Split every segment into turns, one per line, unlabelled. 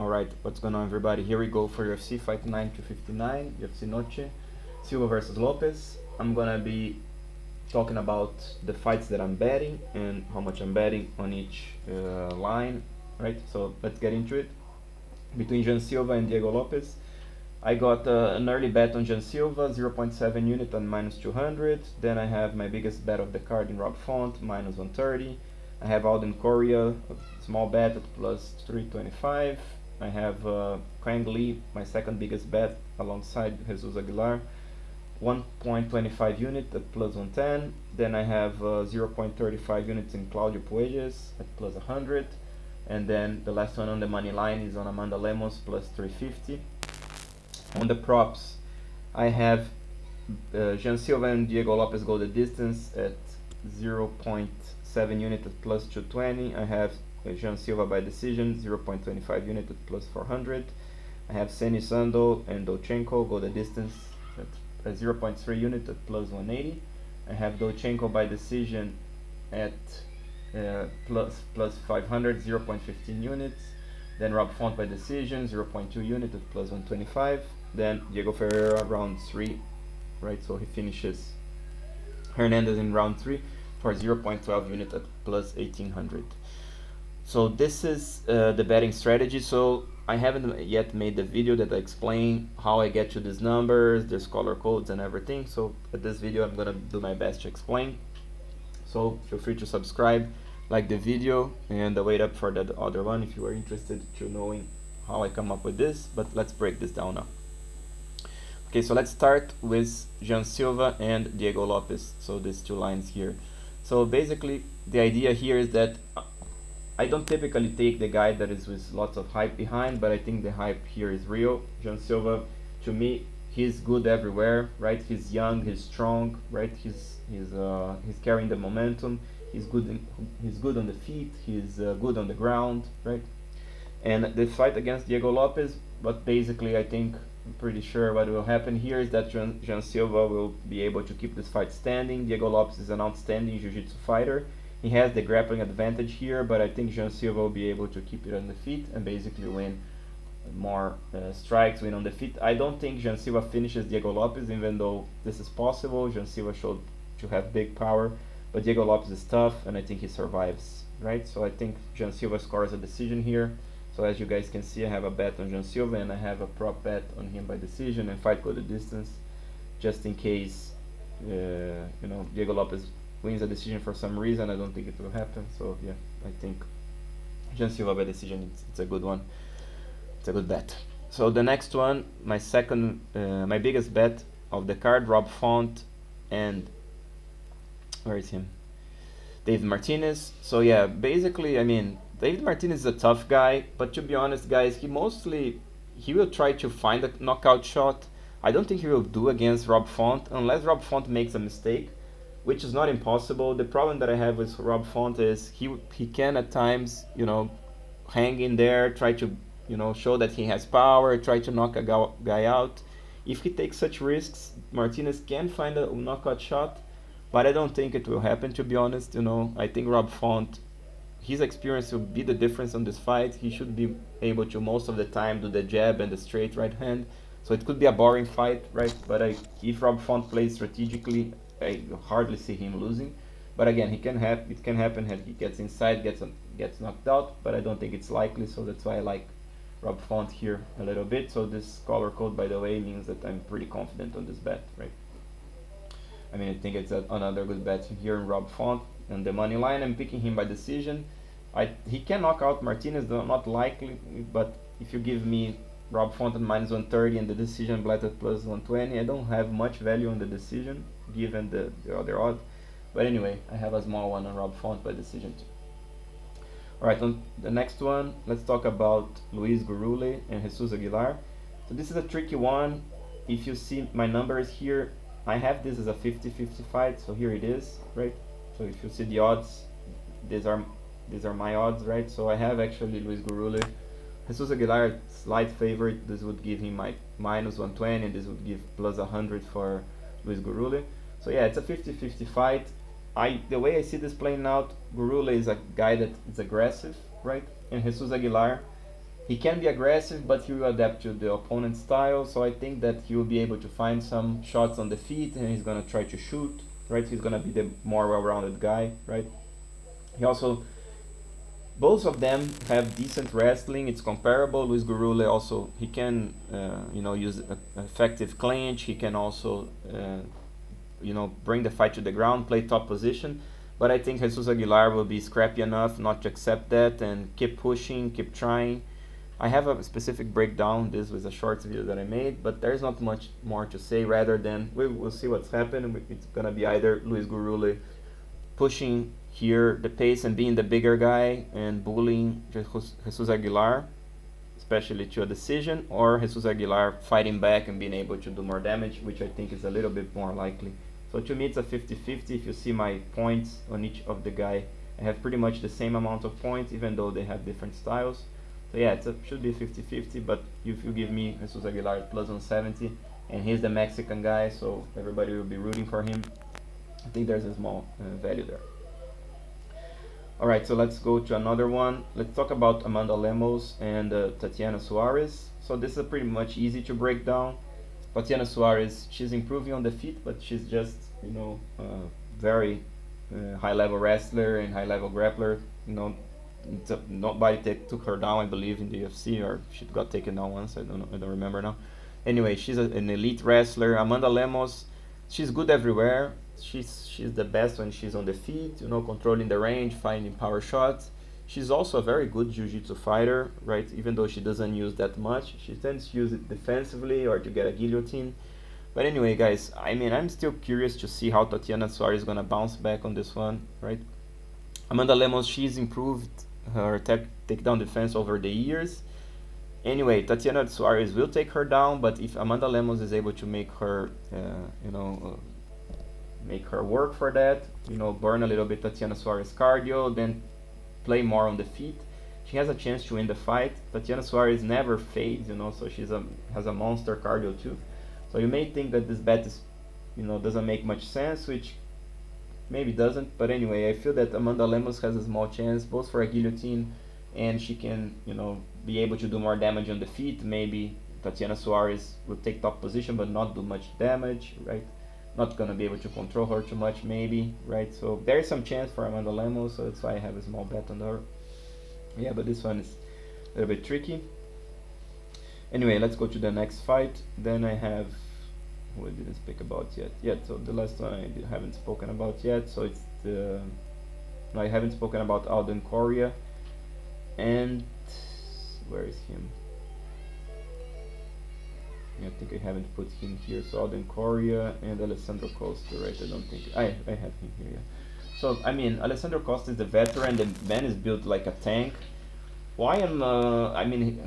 Alright, what's going on everybody? Here we go for UFC Fight Night 259, UFC Noche, Silva versus Lopes. I'm gonna be talking about the fights that I'm betting and how much I'm betting on each line, right? So let's get into it. Between Jean Silva and Diego Lopes, I got an early bet on Jean Silva, 0.7 unit on minus 200. Then I have my biggest bet of the card in Rob Font, minus 130. I have Alden Correa, a small bet at plus 325. I have Quang Lee, my second biggest bet, alongside Jesus Aguilar, 1.25 unit at plus 110. Then I have 0.35 units in Claudio Puelles at plus 100. And then the last one on the money line is on Amanda Lemos, plus 350. On the props, I have Jean Silva and Diego Lopes go the distance at 0.7 unit at plus 220. I have Jean Silva by decision, 0.25 unit at plus 400. I have Seni Sando and Dochenko go the distance at 0.3 unit at plus 180. I have Dochenko by decision at plus 500, 0.15 units. Then Rob Font by decision, 0.2 unit at plus 125. Then Diego Ferreira round 3, right? So he finishes Hernandez in round 3 for 0.12 unit at plus 1800. So this is the betting strategy. So I haven't yet made the video that I explain how I get to these numbers, there's color codes and everything. So at this video I'm gonna do my best to explain. So feel free to subscribe, like the video, and wait up for the other one if you are interested to knowing how I come up with this. But let's break this down now. Okay, so let's start with Jean Silva and Diego Lopes. So these two lines here. So basically the idea here is that I don't typically take the guy that is with lots of hype behind, but I think the hype here is real. Jean Silva, to me, he's good everywhere, right? He's young, he's strong, right? He's carrying the momentum. He's good on the feet. He's good on the ground, right? And the fight against Diego Lopes, but basically I think I'm pretty sure what will happen here is that Jean Silva will be able to keep this fight standing. Diego Lopes is an outstanding jiu-jitsu fighter. He has the grappling advantage here, but I think Jean Silva will be able to keep it on the feet and basically win more strikes, win on the feet. I don't think Jean Silva finishes Diego Lopes, even though this is possible. Jean Silva showed to have big power, but Diego Lopes is tough, and I think he survives, right? So I think Jean Silva scores a decision here. So as you guys can see, I have a bet on Jean Silva, and I have a prop bet on him by decision and fight go the distance, just in case Diego Lopes wins a decision for some reason. I don't think it will happen. So yeah, I think Jean Silva by decision, it's a good one. It's a good bet. So the next one, my biggest bet of the card, Rob Font and where is him? David Martinez. So yeah, basically, I mean, David Martinez is a tough guy, but to be honest, guys, he will try to find a knockout shot. I don't think he will do against Rob Font unless Rob Font makes a mistake, which is not impossible. The problem that I have with Rob Font is he can at times, hang in there, try to, show that he has power, try to knock a guy out. If he takes such risks, Martinez can find a knockout shot, but I don't think it will happen, to be honest. I think Rob Font, his experience will be the difference on this fight. He should be able to most of the time do the jab and the straight right hand. So it could be a boring fight, right? But if Rob Font plays strategically, I hardly see him losing. But again, it can happen that he gets inside, gets knocked out, but I don't think it's likely. So that's why I like Rob Font here a little bit. So this color code, by the way, means that I'm pretty confident on this bet, right? I mean, I think it's another good bet here in Rob Font. And the money line, I'm picking him by decision. He can knock out Martinez, though not likely, but if you give me Rob Font at minus 130 and the decision bet at plus 120, I don't have much value on the decision given the other odd. But anyway, I have a small one on Rob Font by decision too. Alright, on the next one, let's talk about Luis Gurule and Jesus Aguilar. So this is a tricky one. If you see my numbers here, I have this as a 50-50 fight, so here it is, right? So if you see the odds, these are my odds, right? So I have actually Luis Gurule. Jesus Aguilar, slight favorite. This would give him my minus 120, and this would give plus 100 for Luis Gurule. So yeah, it's a 50-50 fight. The way I see this playing out, Gurule is a guy that is aggressive, right? And Jesus Aguilar, He can be aggressive, but he will adapt to the opponent's style. So I think that he will be able to find some shots on the feet, and he's gonna try to shoot. Right, he's gonna be the more well-rounded guy. Right. He also, both of them have decent wrestling. It's comparable. Luis Gurule also, he can use effective clinch. He can also bring the fight to the ground, play top position. But I think Jesus Aguilar will be scrappy enough not to accept that and keep pushing, keep trying. I have a specific breakdown. This was a short video that I made, but there's not much more to say rather than we'll see what's happening. It's gonna be either Luis Gurule pushing here the pace and being the bigger guy and bullying Jesus Aguilar, especially to a decision, or Jesus Aguilar fighting back and being able to do more damage, which I think is a little bit more likely. So to me it's a 50-50. If you see my points on each of the guy, I have pretty much the same amount of points, even though they have different styles. So yeah, it should be 50-50, but if you give me Jesus Aguilar plus 170, and he's the Mexican guy, so everybody will be rooting for him, I think there's a small value there. Alright, so let's go to another one. Let's talk about Amanda Lemos and Tatiana Suarez. So this is pretty much easy to break down. Tatiana Suarez, she's improving on the feet, but she's just, very high-level wrestler and high-level grappler. Nobody took her down, I believe, in the UFC, or she got taken down once. I don't remember now. Anyway, she's an elite wrestler. Amanda Lemos, she's good everywhere. She's the best when she's on the feet, controlling the range, finding power shots. She's also a very good jiu-jitsu fighter, right? Even though she doesn't use that much, she tends to use it defensively or to get a guillotine. But anyway, guys, I'm still curious to see how Tatiana Suarez is gonna bounce back on this one, right? Amanda Lemos, she's improved her takedown defense over the years. Anyway, Tatiana Suarez will take her down, but if Amanda Lemos is able to make her, make her work for that, burn a little bit Tatiana Suarez cardio, then play more on the feet, she has a chance to win the fight. Tatiana Suarez never fades, so has a monster cardio too. So you may think that this bet is, doesn't make much sense, which maybe doesn't, but anyway, I feel that Amanda Lemos has a small chance, both for a guillotine, and she can, be able to do more damage on the feet. Maybe Tatiana Suarez will take top position, but not do much damage, right? Not gonna be able to control her too much, maybe, right? So there is some chance for Amanda Lemos, so that's why I have a small bet on her. Yeah, but this one is a little bit tricky. Anyway, let's go to the next fight. Then I have, who I didn't speak about yet. So the last one I haven't spoken about yet. So it's no, I haven't spoken about Alden Correa. And where is him? I think I haven't put him here. So Alden Correa and Alessandro Costa, right? I don't think I have him here. Yeah. So Alessandro Costa is the veteran. The man is built like a tank. Why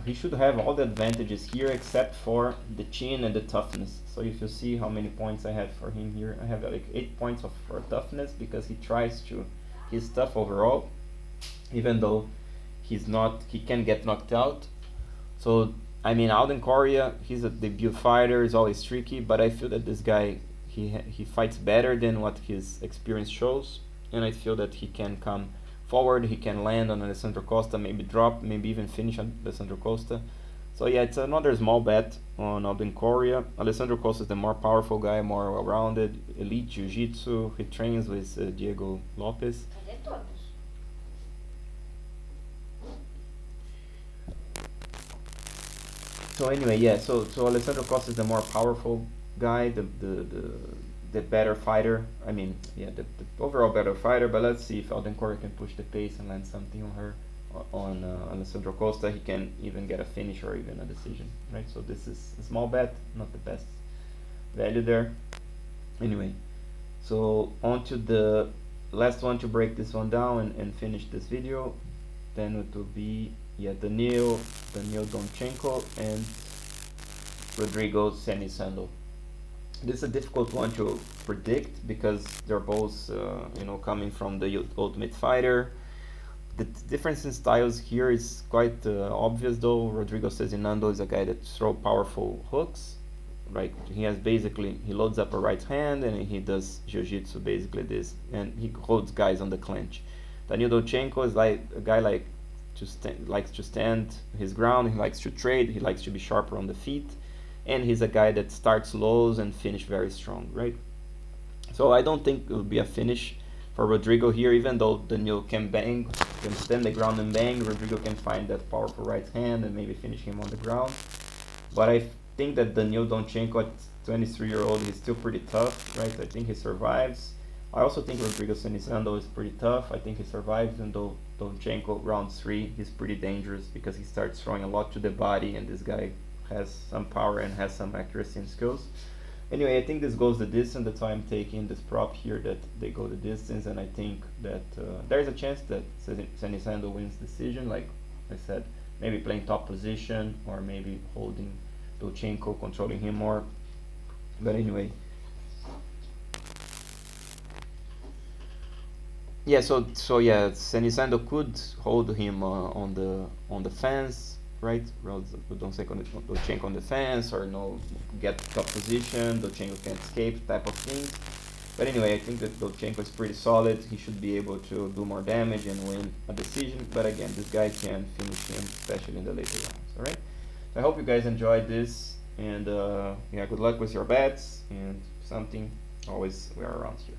he should have all the advantages here except for the chin and the toughness. So if you see how many points I have for him here, I have like 8 points for toughness, because he's tough overall, even though he can get knocked out. So Alden Correa, he's a debut fighter, is always tricky, but I feel that this guy, he fights better than what his experience shows, and I feel that he can come forward, he can land on Alessandro Costa, maybe drop, maybe even finish on Alessandro Costa. So yeah, it's another small bet on Alden Correa. Alessandro Costa is the more powerful guy, more well-rounded, elite jiu-jitsu. He trains with Diego Lopes. So anyway, yeah, so Alessandro Costa is the more powerful guy, the better fighter. The overall better fighter. But let's see if Alden Correa can push the pace and land something on her, on Alessandro Costa. He can even get a finish or even a decision, right? So this is a small bet, not the best value there. Anyway, so on to the last one to break this one down and finish this video. Then it will be Daniil Donchenko and Rodrigo Cenisando. This is a difficult one to predict because they're both coming from the Ultimate Fighter. The difference in styles here is quite obvious, though. Rodrigo Cezinando is a guy that throws powerful hooks, right? He loads up a right hand and he does jiu-jitsu, basically this, and he holds guys on the clinch. Daniil Donchenko is like a guy like likes to stand his ground. He likes to trade. He likes to be sharper on the feet, and he's a guy that starts lows and finish very strong, right? So I don't think it will be a finish for Rodrigo here, even though Daniel can bang, can stand the ground and bang. Rodrigo can find that powerful right hand and maybe finish him on the ground. But I think that Daniel Donchenko, at 23-year-old, he's still pretty tough, right? I think he survives. I also think Rodrigo Cenisando is pretty tough. I think he survives, and though Donchenko, round 3, he's pretty dangerous because he starts throwing a lot to the body, and this guy has some power and has some accuracy and skills. Anyway, I think this goes the distance. That's why I'm taking this prop here, that they go the distance, and I think that there's a chance that Cenisando wins decision. Like I said, maybe playing top position or maybe holding Donchenko, controlling him more. But anyway, yeah. So yeah, Cenisando could hold him on the fence, right? Donchenko on the fence, or no, get top position. Donchenko can't escape, type of things. But anyway, I think that Donchenko is pretty solid. He should be able to do more damage and win a decision. But again, this guy can finish him, especially in the later rounds. All right. So I hope you guys enjoyed this, and yeah, good luck with your bets, and something. Always, we are around here.